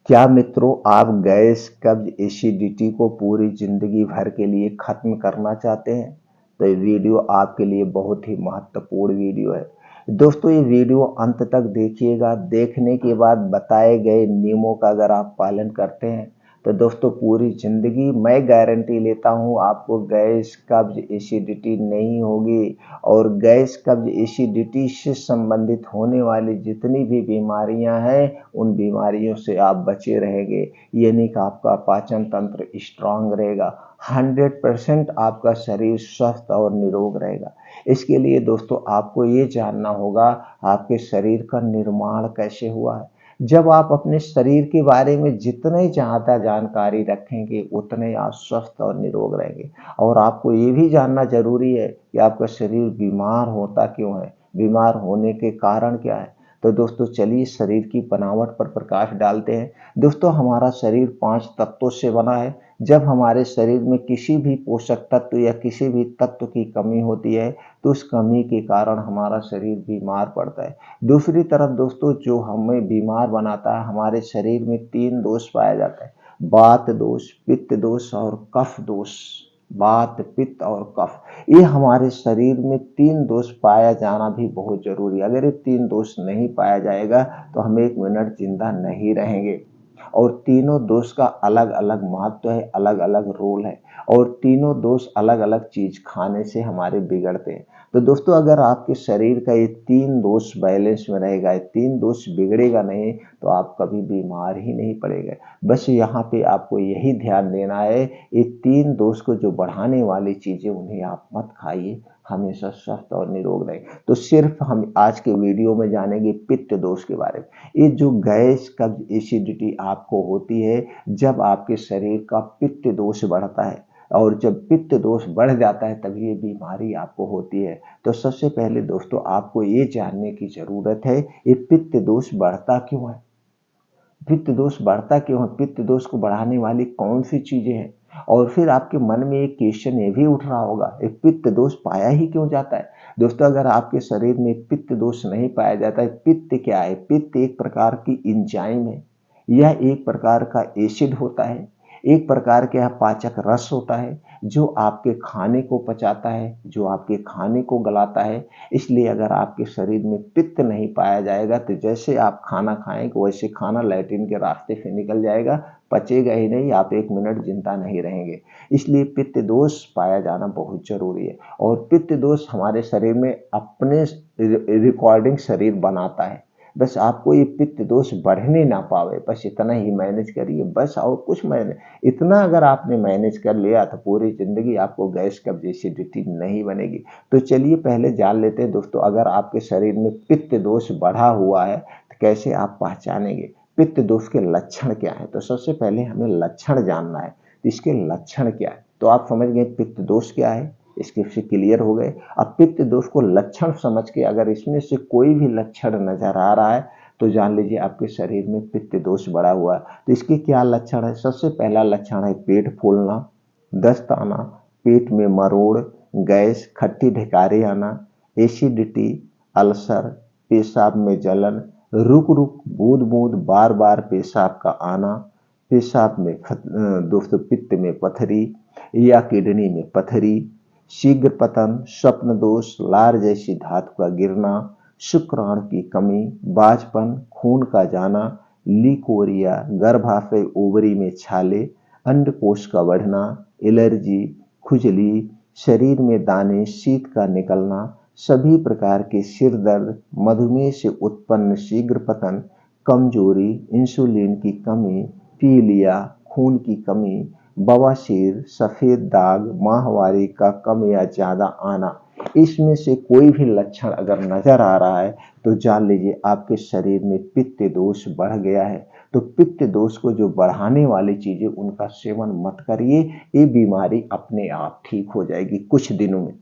क्या मित्रों, आप गैस, कब्ज, एसिडिटी को पूरी जिंदगी भर के लिए खत्म करना चाहते हैं? तो ये वीडियो आपके लिए बहुत ही महत्वपूर्ण वीडियो है। दोस्तों, ये वीडियो अंत तक देखिएगा। देखने के बाद बताए गए नियमों का अगर आप पालन करते हैं तो दोस्तों पूरी जिंदगी मैं गारंटी लेता हूँ आपको गैस, कब्ज, एसिडिटी नहीं होगी। और गैस, कब्ज, एसिडिटी से संबंधित होने वाली जितनी भी बीमारियां हैं उन बीमारियों से आप बचे रहेंगे। यानी कि आपका पाचन तंत्र स्ट्रांग रहेगा, 100% आपका शरीर स्वस्थ और निरोग रहेगा। इसके लिए दोस्तों आपको ये जानना होगा आपके शरीर का निर्माण कैसे हुआ है। जब आप अपने शरीर के बारे में जितने ज़्यादा जानकारी रखेंगे उतने आप स्वस्थ और निरोग रहेंगे। और आपको ये भी जानना जरूरी है कि आपका शरीर बीमार होता क्यों है, बीमार होने के कारण क्या है। तो दोस्तों चलिए शरीर की बनावट पर प्रकाश डालते हैं। दोस्तों हमारा शरीर 5 तत्वों से बना है। जब हमारे शरीर में किसी भी पोषक तत्व या किसी भी तत्व की कमी होती है तो उस कमी के कारण हमारा शरीर बीमार पड़ता है। दूसरी तरफ दोस्तों जो हमें बीमार बनाता है, हमारे शरीर में 3 दोष पाया जाता है, वात दोष, पित्त दोष और कफ दोष। वात, पित्त और कफ, ये हमारे शरीर में 3 दोष पाया जाना भी बहुत जरूरी है। अगर ये 3 दोष नहीं पाया जाएगा तो हम 1 मिनट जिंदा नहीं रहेंगे। और तीनों दोष का अलग अलग महत्व है, अलग अलग रोल है। और तीनों दोष अलग अलग चीज खाने से हमारे बिगड़ते हैं। तो दोस्तों अगर आपके शरीर का ये 3 दोष बैलेंस में रहेगा, ये 3 दोष बिगड़ेगा नहीं तो आप कभी बीमार ही नहीं पड़ेगा। बस यहाँ पे आपको यही ध्यान देना है, ये 3 दोष को जो बढ़ाने वाली चीजें उन्हें आप मत खाइए, हमेशा स्वस्थ और निरोग रहे। तो सिर्फ हम आज के वीडियो में जानेंगे पित्त दोष के बारे में। ये जो गैस, कब्ज, एसिडिटी आपको होती है जब आपके शरीर का पित्त दोष बढ़ता है। और जब पित्त दोष बढ़ जाता है तभी ये बीमारी आपको होती है। तो सबसे पहले दोस्तों आपको ये जानने की जरूरत है ये पित्त दोष बढ़ता क्यों है। पित्त दोष बढ़ता क्यों है, पित्त दोष को बढ़ाने वाली कौन सी चीजें हैं। और फिर आपके मन में एक क्वेश्चन ये भी उठ रहा होगा, ये पित्त दोष पाया ही क्यों जाता है। दोस्तों अगर आपके शरीर में पित्त दोष नहीं पाया जाता है, पित्त क्या है, पित्त एक प्रकार की इंजाइम है। यह एक प्रकार का एसिड होता है, एक प्रकार का पाचक रस होता है जो आपके खाने को पचाता है, जो आपके खाने को गलाता है। इसलिए अगर आपके शरीर में पित्त नहीं पाया जाएगा तो जैसे आप खाना खाएंगे वैसे खाना लैट्रिन के रास्ते से निकल जाएगा, पचेगा ही नहीं, आप 1 मिनट जिंदा नहीं रहेंगे। इसलिए पित्त दोष पाया जाना बहुत जरूरी है। और पित्त दोष हमारे शरीर में अपने रिकॉर्डिंग शरीर बनाता है। बस आपको ये पित्त दोष बढ़ने ना पावे, बस इतना ही मैनेज करिए बस, और कुछ मैनेज, इतना अगर आपने मैनेज कर लिया तो पूरी जिंदगी आपको गैस, कब्ज, एसिडिटी नहीं बनेगी। तो चलिए पहले जान लेते हैं दोस्तों, अगर आपके शरीर में पित्त दोष बढ़ा हुआ है तो कैसे आप पहचानेंगे, पित्त दोष के लक्षण क्या है। तो सबसे पहले हमें लक्षण जानना है, तो इसके लक्षण क्या है। तो आप समझ गए पित्त दोष क्या है, इसके से क्लियर हो गए। अब पित्त दोष को लक्षण समझ के अगर इसमें से कोई भी लक्षण नजर आ रहा है तो जान लीजिए आपके शरीर में पित्त दोष बढ़ा हुआ है। तो इसके क्या लक्षण है, सबसे पहला लक्षण है पेट फूलना, दस्त आना, पेट में मरोड़, गैस, खट्टी ढकारे आना, एसिडिटी, अल्सर, पेशाब में जलन, रुक रुक बूंद बूंद बार बार पेशाब का आना, पेशाब में दोस्तों पित्त में पथरी या किडनी में पथरी, शीघ्र पतन, स्वप्न दोष, लार जैसी धातु का गिरना, शुक्राणु की कमी, बाझपन, खून का जाना, लिकोरिया, गर्भाशय ओवरी में छाले, अंडकोश का बढ़ना, एलर्जी, खुजली, शरीर में दाने, शीत का निकलना, सभी प्रकार के सिर दर्द, मधुमेह से उत्पन्न शीघ्र पतन, कमजोरी, इंसुलिन की कमी, पीलिया, खून की कमी, बवासीर, सफेद दाग, माहवारी का कम या ज्यादा आना। इसमें से कोई भी लक्षण अगर नजर आ रहा है तो जान लीजिए आपके शरीर में पित्त दोष बढ़ गया है। तो पित्त दोष को जो बढ़ाने वाली चीजें उनका सेवन मत करिए, ये बीमारी अपने आप ठीक हो जाएगी कुछ दिनों में।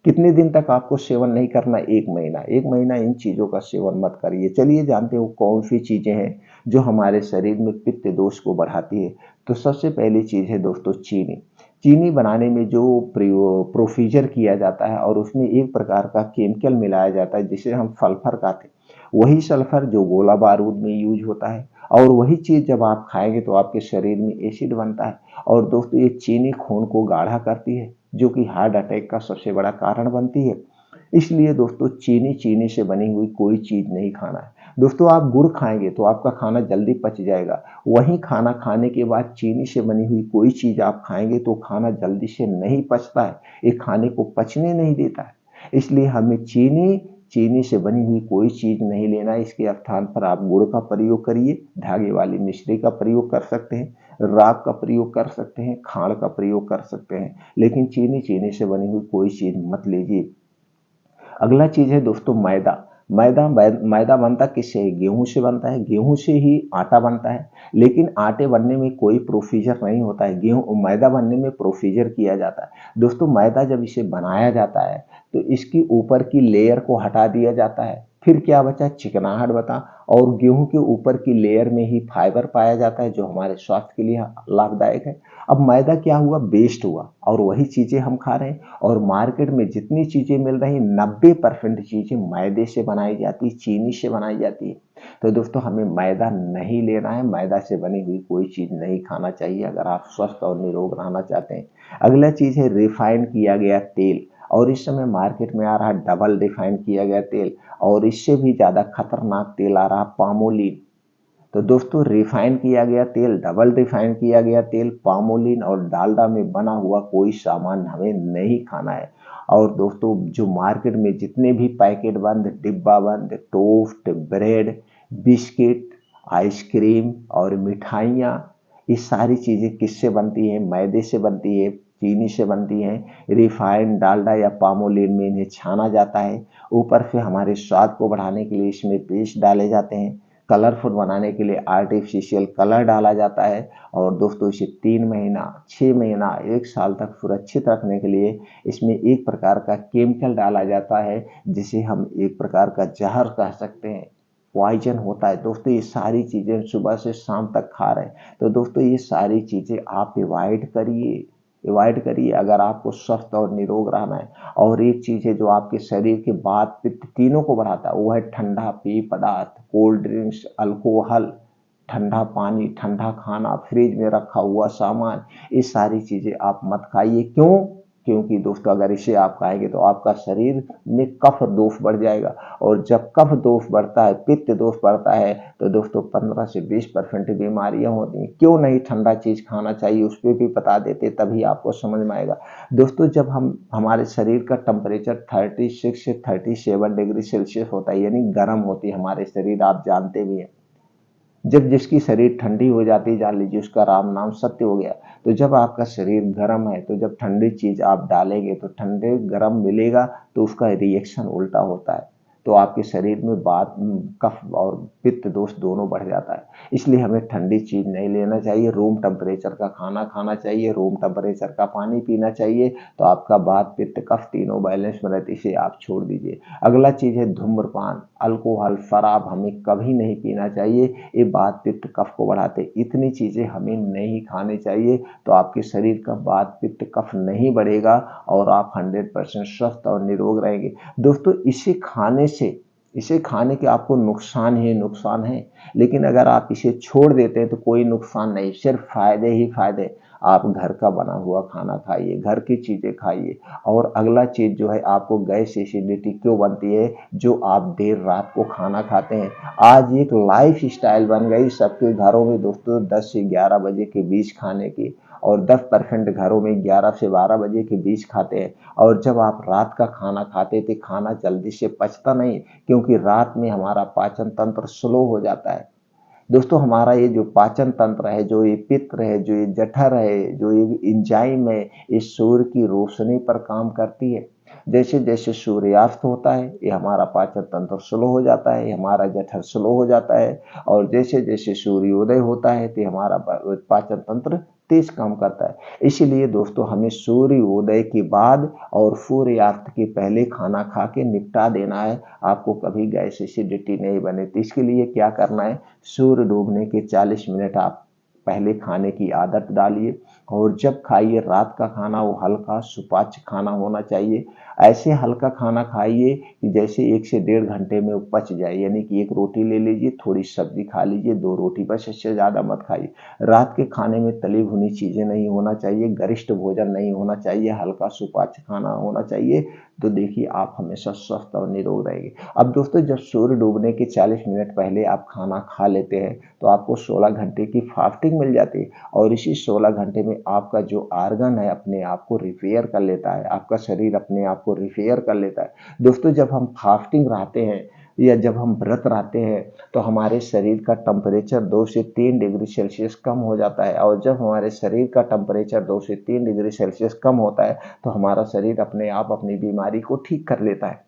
कितने दिन तक आपको सेवन नहीं करना, 1 महीना, 1 महीना इन चीजों का सेवन मत करिए। चलिए जानते हो कौन सी चीजें हैं जो हमारे शरीर में पित्त दोष को बढ़ाती है। तो सबसे पहली चीज है दोस्तों चीनी। चीनी बनाने में जो प्रोसीजर किया जाता है और उसमें एक प्रकार का केमिकल मिलाया जाता है जिसे हम सल्फर कहते हैं, वही सल्फर जो गोला बारूद में यूज होता है, और वही चीज जब आप खाएंगे तो आपके शरीर में एसिड बनता है। और दोस्तों ये चीनी खून को गाढ़ा करती है, जो कि हार्ट अटैक का सबसे बड़ा कारण बनती है। इसलिए दोस्तों चीनी से बनी हुई कोई चीज नहीं खाना है। दोस्तों आप गुड़ खाएंगे तो आपका खाना जल्दी पच जाएगा, वहीं खाना खाने के बाद चीनी से बनी हुई कोई चीज आप खाएंगे तो खाना जल्दी से नहीं पचता है, ये खाने को पचने नहीं देता है। इसलिए हमें चीनी से बनी हुई कोई चीज नहीं लेना है। इसके स्थान पर आप गुड़ का प्रयोग करिए, धागे वाली मिश्री का प्रयोग कर सकते हैं, राख का प्रयोग कर सकते हैं, खांड का प्रयोग कर सकते हैं, लेकिन चीनी से बनी हुई कोई चीज मत लीजिए। अगला चीज है दोस्तों मैदा। मैदा बनता किससे है? गेहूं से बनता है, गेहूं से ही आटा बनता है। लेकिन आटे बनने में कोई प्रोसीजर नहीं होता है, गेहूं मैदा बनने में प्रोसीजर किया जाता है। दोस्तों मैदा जब इसे बनाया जाता है तो इसकी ऊपर की लेयर को हटा दिया जाता है, फिर क्या बचा? चिकनाहट बता। और गेहूं के ऊपर की लेयर में ही फाइबर पाया जाता है, जो हमारे स्वास्थ्य के लिए लाभदायक है। अब मैदा क्या हुआ? वेस्ट हुआ, और वही चीजें हम खा रहे हैं। और मार्केट में जितनी चीजें मिल रही 90% चीजें मैदे से बनाई जाती, चीनी से बनाई जाती है। तो दोस्तों हमें मैदा नहीं लेना है, मैदा से बनी हुई कोई चीज नहीं खाना चाहिए अगर आप स्वस्थ और निरोग रहना चाहते हैं। अगला चीज है रिफाइन किया गया तेल। और इस समय मार्केट में आ रहा डबल रिफाइन किया गया तेल, और इससे भी ज्यादा खतरनाक तेल आ रहा पामोलिन। तो दोस्तों रिफाइन किया गया तेल, डबल रिफाइन किया गया तेल, पामोलिन और डालडा में बना हुआ कोई सामान हमें नहीं खाना है। और दोस्तों जो मार्केट में जितने भी पैकेट बंद, डिब्बा बंद टोस्ट, ब्रेड, बिस्किट, आइसक्रीम और मिठाइयाँ, ये सारी चीजें किससे बनती हैं? मैदे से बनती है, चीनी से बनती हैं। रिफाइन, डालडा या पामोलिन में इन्हें छाना जाता है। ऊपर से हमारे स्वाद को बढ़ाने के लिए इसमें पेस्ट डाले जाते हैं, कलरफुल बनाने के लिए आर्टिफिशियल कलर डाला जाता है। और दोस्तों इसे 3 महीना, 6 महीना, 1 साल तक सुरक्षित रखने के लिए इसमें एक प्रकार का केमिकल डाला जाता है, जिसे हम एक प्रकार का जहर कह सकते हैं, पॉइजन होता है। दोस्तों ये सारी चीजें सुबह से शाम तक खा रहे हैं, तो दोस्तों ये सारी चीजें आप अवॉइड करिए अगर आपको स्वस्थ और निरोग रहना है। और एक चीज है जो आपके शरीर के वात पित्त तीनों को बढ़ाता है, वो है ठंडा पेय पदार्थ, कोल्ड ड्रिंक्स, अल्कोहल, ठंडा पानी, ठंडा खाना, फ्रिज में रखा हुआ सामान, ये सारी चीजें आप मत खाइए। क्यों? क्योंकि दोस्तों अगर इसे आप खाएंगे तो आपका शरीर में कफ दोष बढ़ जाएगा, और जब कफ दोष बढ़ता है, पित्त दोष बढ़ता है, तो दोस्तों 15 से 20% बीमारियां होती हैं। क्यों नहीं ठंडा चीज खाना चाहिए, उस पर भी बता देते, तभी आपको समझ में आएगा। दोस्तों जब हमारे शरीर का टेम्परेचर 36 से 37 डिग्री सेल्सियस होता है, यानी गर्म होती है हमारे शरीर, आप जानते भी हैं। जब जिसकी शरीर ठंडी हो जाती है, जान लीजिए उसका राम नाम सत्य हो गया। तो जब आपका शरीर गर्म है, तो जब ठंडी चीज आप डालेंगे तो ठंडे गर्म मिलेगा, तो उसका रिएक्शन उल्टा होता है, तो आपके शरीर में कफ और पित्त दोष दोनों बढ़ जाता है। इसलिए हमें ठंडी चीज नहीं लेना चाहिए, रूम टेम्परेचर का खाना खाना चाहिए, रूम टेम्परेचर का पानी पीना चाहिए, तो आपका वात पित्त कफ तीनों बैलेंस में रहते, इसे आप छोड़ दीजिए। अगला चीज है धूम्रपान, अल्कोहल, शराब हमें कभी नहीं पीना चाहिए, ये वात पित्त कफ को बढ़ाते। इतनी चीजें हमें नहीं खानी चाहिए, तो आपके शरीर का वात पित्त कफ नहीं बढ़ेगा और आप 100% स्वस्थ और निरोग रहेंगे। दोस्तों इसे खाने के आपको नुकसान ही नुकसान है, लेकिन अगर आप इसे छोड़ देते हैं तो कोई नुकसान नहीं, सिर्फ फायदे ही फायदे। आप घर का बना हुआ खाना खाइए, घर की चीजें खाइए। और अगला चीज जो है, आपको गैस एसिडिटी क्यों बनती है? जो आप देर रात को खाना खाते हैं। आज एक लाइफ स्टाइल बन गई सबके घरों में दोस्तों 10 से 11 बजे के बीच खाने की, और 10% घरों में 11 से 12 बजे के बीच खाते हैं। और जब आप रात का खाना खाते थे, खाना जल्दी से पचता नहीं, क्योंकि रात में हमारा पाचन तंत्र स्लो हो जाता है। दोस्तों हमारा ये जो पाचन तंत्र है, जो ये पित्त है, जो ये जठर है, जो ये इंजाइम है, ये सूर्य की रोशनी पर काम करती है। जैसे जैसे सूर्यास्त होता है, ये हमारा पाचन तंत्र स्लो हो जाता है, हमारा जठर स्लो हो जाता है। और जैसे जैसे सूर्योदय होता है तो हमारा पाचन तंत्र तेज काम करता है। इसीलिए दोस्तों हमें सूर्योदय के बाद और सूर्यास्त के पहले खाना खा के निपटा देना है, आपको कभी गैस एसिडिटी नहीं बने। तो इसके लिए क्या करना है? सूर्य डूबने के 40 मिनट आप पहले खाने की आदत डालिए और जब खाइए रात का खाना वो हल्का सुपाच्य खाना होना चाहिए। ऐसे हल्का खाना खाइए कि जैसे 1 से 1.5 घंटे में वो पच जाए, यानी कि 1 रोटी ले लीजिए, थोड़ी सब्जी खा लीजिए, 2 रोटी, बस इससे ज़्यादा मत खाइए। रात के खाने में तली भुनी चीज़ें नहीं होना चाहिए, गरिष्ठ भोजन नहीं होना चाहिए, हल्का सुपाच्य खाना होना चाहिए। तो देखिए आप हमेशा स्वस्थ और निरोग रहेंगे। अब दोस्तों जब सूर्य डूबने के 40 मिनट पहले आप खाना खा लेते हैं तो आपको 16 घंटे की फास्टिंग मिल जाती है और इसी 16 घंटे में आपका जो आर्गन है अपने आप को रिपेयर कर लेता है, आपका शरीर अपने आप को रिपेयर कर लेता है। दोस्तों जब हम फास्टिंग रहते हैं या जब हम व्रत रहते हैं तो हमारे शरीर का टेम्परेचर 2 से 3 डिग्री सेल्सियस कम हो जाता है और जब हमारे शरीर का टेम्परेचर 2 से 3 डिग्री सेल्सियस कम होता है तो हमारा शरीर अपने आप अपनी बीमारी को ठीक कर लेता है।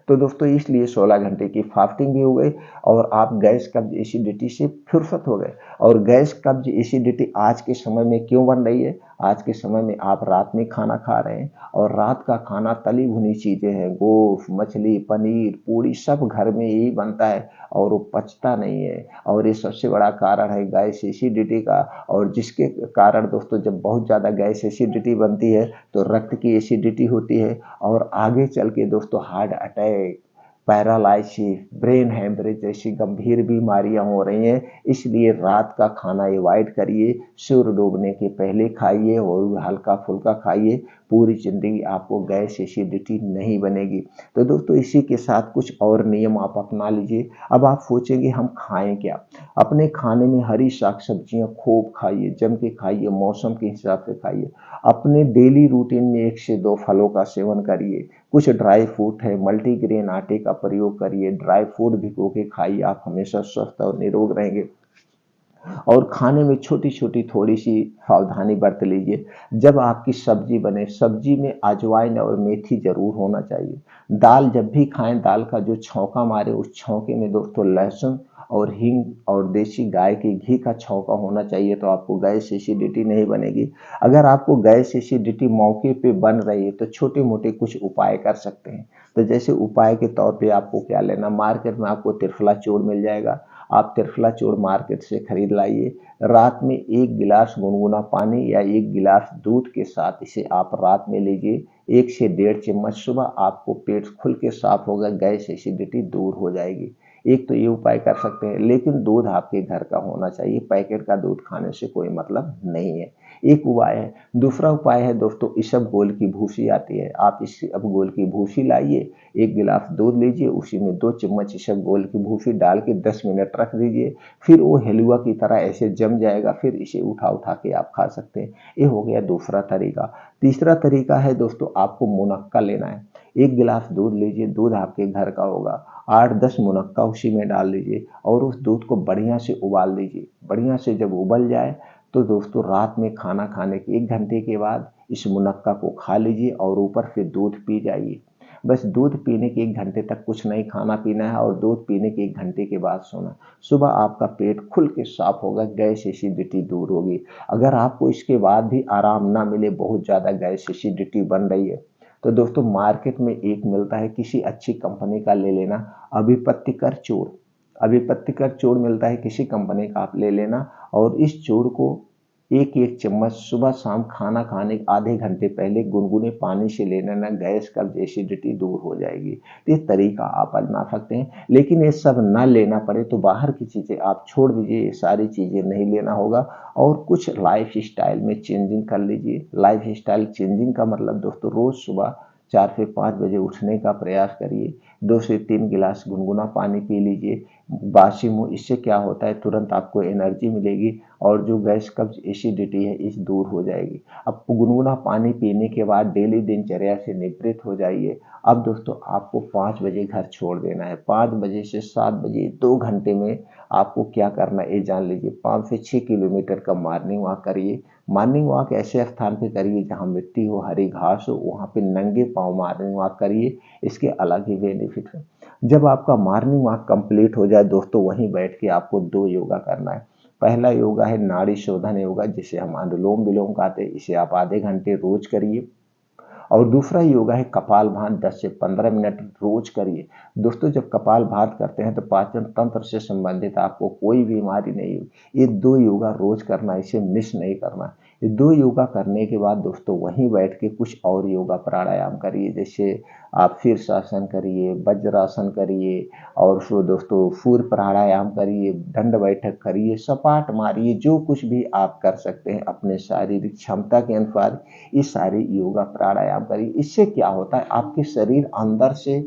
तो दोस्तों इसलिए 16 घंटे की फास्टिंग भी हो गई और आप गैस कब्ज एसिडिटी से फुर्सत हो गए। और गैस कब्ज एसिडिटी आज के समय में क्यों बन रही है? आज के समय में आप रात में खाना खा रहे हैं और रात का खाना तली भुनी चीज़ें हैं, गोश्त, मछली, पनीर, पूड़ी सब घर में यही बनता है और वो पचता नहीं है और ये सबसे बड़ा कारण है गैस एसिडिटी का। और जिसके कारण दोस्तों जब बहुत ज़्यादा गैस एसिडिटी बनती है तो रक्त की एसिडिटी होती है और आगे चल के दोस्तों heart attack, paralysis, brain haemorrhage जैसी गंभीर बीमारियां हो रही हैं। इसलिए रात का खाना अवॉइड करिए, सूर्य डूबने के पहले खाइए और हल्का फुल्का खाइए। पूरी जिंदगी आपको गैस एसिडिटी नहीं बनेगी। तो दोस्तों इसी के साथ कुछ और नियम आप अपना लीजिए। अब आप सोचेंगे हम खाएं क्या? अपने खाने में हरी साग सब्जियां खूब खाइए, जम के खाइए, मौसम के हिसाब से खाइए। अपने डेली रूटीन में 1 से 2 फलों का सेवन करिए। कुछ ड्राई फ्रूट है, मल्टीग्रेन आटे का प्रयोग करिए, ड्राई फ्रूट भिगो के खाइए, आप हमेशा स्वस्थ और निरोग रहेंगे। और खाने में छोटी छोटी थोड़ी सी सावधानी बरत लीजिए। जब आपकी सब्जी बने, सब्जी में अजवाइन और मेथी जरूर होना चाहिए। दाल जब भी खाएं, दाल का जो छौंका मारे उस छौंके में दोस्तों लहसुन और हींग और देसी गाय के घी का छौंका होना चाहिए, तो आपको गैस एसिडिटी नहीं बनेगी। अगर आपको गैस एसिडिटी मौके पे बन रही है तो छोटे मोटे कुछ उपाय कर सकते हैं। तो जैसे उपाय के तौर पे आपको क्या लेना, मार्केट में आपको त्रिफला चूर्ण मिल जाएगा, आप त्रिफला चूर्ण मार्केट से खरीद लाइए। रात में 1 गिलास गुनगुना पानी या 1 गिलास दूध के साथ इसे आप रात में लीजिए। 1 से 1.5 चम्मच, सुबह आपको पेट खुल के साफ होगा, गैस एसिडिटी दूर हो जाएगी। एक तो ये उपाय कर सकते हैं, लेकिन दूध आपके घर का होना चाहिए, पैकेट का दूध खाने से कोई मतलब नहीं है। एक उपाय है। दूसरा उपाय है दोस्तों, इसबगोल की भूसी आती है, आप इसबगोल की भूसी लाइए, 1 गिलास दूध लीजिए, उसी में 2 चम्मच इसबगोल की भूसी डाल के 10 मिनट रख दीजिए, फिर वो हलवा की तरह ऐसे जम जाएगा, फिर इसे उठा उठा के आप खा सकते हैं। ये हो गया दूसरा तरीका। तीसरा तरीका है दोस्तों, आपको मुनक्का लेना है। 1 गिलास दूध लीजिए, दूध आपके घर का होगा, 8-10 मुनक्का उसी में डाल लीजिए और उस दूध को बढ़िया से उबाल दीजिए। बढ़िया से जब उबल जाए तो दोस्तों रात में खाना खाने के 1 घंटे के बाद इस मुनक्का को खा लीजिए और ऊपर फिर दूध पी जाइए। बस दूध पीने के 1 घंटे तक कुछ नहीं खाना पीना है और दूध पीने के 1 घंटे के बाद सोना। सुबह आपका पेट खुल के साफ होगा, गैस एसिडिटी दूर होगी। अगर आपको इसके बाद भी आराम ना मिले, बहुत ज़्यादा गैस एसिडिटी बन रही है, तो दोस्तों मार्केट में एक मिलता है, किसी अच्छी कंपनी का ले लेना, अभिपत्तिकर चूर्ण। अभिपत्तिकर चूर्ण मिलता है, किसी कंपनी का आप ले लेना और इस चूर्ण को 1-1 चम्मच सुबह शाम खाना खाने के आधे घंटे पहले गुनगुने पानी से ले लेना, गैस कब्ज एसिडिटी दूर हो जाएगी। तो ये तरीका आप आजमा सकते हैं। लेकिन ये सब ना लेना पड़े तो बाहर की चीज़ें आप छोड़ दीजिए, ये सारी चीज़ें नहीं लेना होगा और कुछ लाइफ स्टाइल में चेंजिंग कर लीजिए। लाइफ स्टाइल चेंजिंग का मतलब दोस्तों, रोज़ सुबह 4 से 5 बजे उठने का प्रयास करिए, 2 से 3 गिलास गुनगुना पानी पी लीजिए बासी मुंह। इससे क्या होता है, तुरंत आपको एनर्जी मिलेगी और जो गैस कब्ज एसिडिटी है इस दूर हो जाएगी। अब गुनगुना पानी पीने के बाद डेली दिनचर्या से निवृत्त हो जाइए। अब दोस्तों आपको 5 बजे घर छोड़ देना है। 5 बजे से 7 बजे 2 घंटे में आपको क्या करना है ये जान लीजिए। 5 से 6 किलोमीटर का मॉर्निंग वॉक करिए। मॉर्निंग वॉक ऐसे स्थान पे करिए जहाँ मिट्टी हो, हरी घास हो, वहाँ पे नंगे पाँव मॉर्निंग वॉक करिए। इसके अलग ही बेनिफिट है। जब आपका मॉर्निंग वॉक कंप्लीट हो जाए दोस्तों, वहीं बैठ के आपको 2 योगा करना है। पहला योगा है नाड़ी शोधन योगा, जिसे हम अनुलोम विलोम कहते हैं। इसे आप आधे घंटे रोज करिए और दूसरा योगा है कपालभाति, 10 से 15 मिनट रोज करिए। दोस्तों जब कपालभाति करते हैं तो पाचन तंत्र से संबंधित आपको कोई बीमारी नहीं होगी। ये 2 योगा रोज करना, इसे मिस नहीं करना। ये 2 योगा करने के बाद दोस्तों वहीं बैठ के कुछ और योगा प्राणायाम करिए, जैसे आप शीर्षासन करिए, वज्रासन करिए और फिर दोस्तों सूर्य प्राणायाम करिए, दंड बैठक करिए, सपाट मारिए, जो कुछ भी आप कर सकते हैं अपने शारीरिक क्षमता के अनुसार ये सारे योगा प्राणायाम करिए। इससे क्या होता है, आपके शरीर अंदर से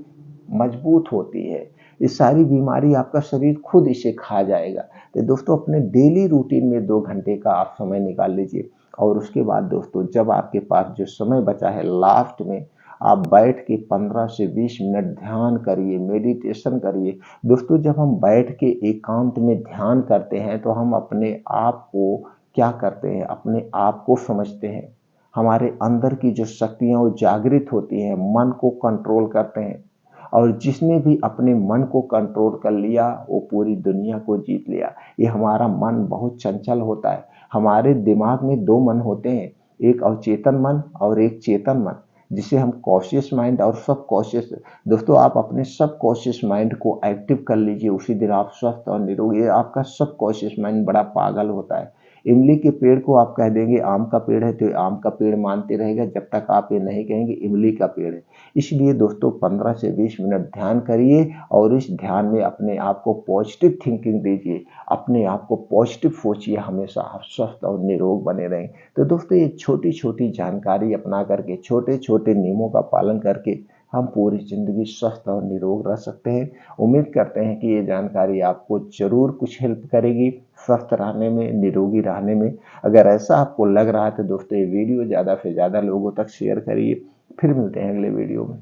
मजबूत होती है। ये सारी बीमारी आपका शरीर खुद इसे खा जाएगा। तो दोस्तों अपने डेली रूटीन में 2 घंटे का आप समय निकाल लीजिए और उसके बाद दोस्तों जब आपके पास जो समय बचा है लास्ट में आप बैठ के 15 से 20 मिनट ध्यान करिए, मेडिटेशन करिए। दोस्तों जब हम बैठ के एकांत में ध्यान करते हैं तो हम अपने आप को क्या करते हैं, अपने आप को समझते हैं। हमारे अंदर की जो शक्तियां वो जागृत होती हैं, मन को कंट्रोल करते हैं और जिसने भी अपने मन को कंट्रोल कर लिया वो पूरी दुनिया को जीत लिया। ये हमारा मन बहुत चंचल होता है। हमारे दिमाग में 2 मन होते हैं, एक अवचेतन मन और एक चेतन मन, जिसे हम कॉन्शियस माइंड और सब कॉन्शियस। दोस्तों आप अपने सब कॉन्शियस माइंड को एक्टिव कर लीजिए, उसी दिन आप स्वस्थ और निरोगी। आपका सब कॉन्शियस माइंड बड़ा पागल होता है। इमली के पेड़ को आप कह देंगे आम का पेड़ है तो आम का पेड़ मानते रहेगा, जब तक आप ये नहीं कहेंगे इमली का पेड़ है। इसलिए दोस्तों 15 से 20 मिनट ध्यान करिए और इस ध्यान में अपने आप को पॉजिटिव थिंकिंग दीजिए, अपने आप को पॉजिटिव सोचिए, हमेशा आप स्वस्थ और निरोग बने रहें। तो दोस्तों ये छोटी छोटी जानकारी अपना करके, छोटे छोटे नियमों का पालन करके हम पूरी जिंदगी स्वस्थ और निरोग रह सकते हैं। उम्मीद करते हैं कि ये जानकारी आपको जरूर कुछ हेल्प करेगी स्वस्थ रहने में, निरोगी रहने में। अगर ऐसा आपको लग रहा है तो दोस्तों ये वीडियो ज़्यादा से ज़्यादा लोगों तक शेयर करिए। फिर मिलते हैं अगले वीडियो में।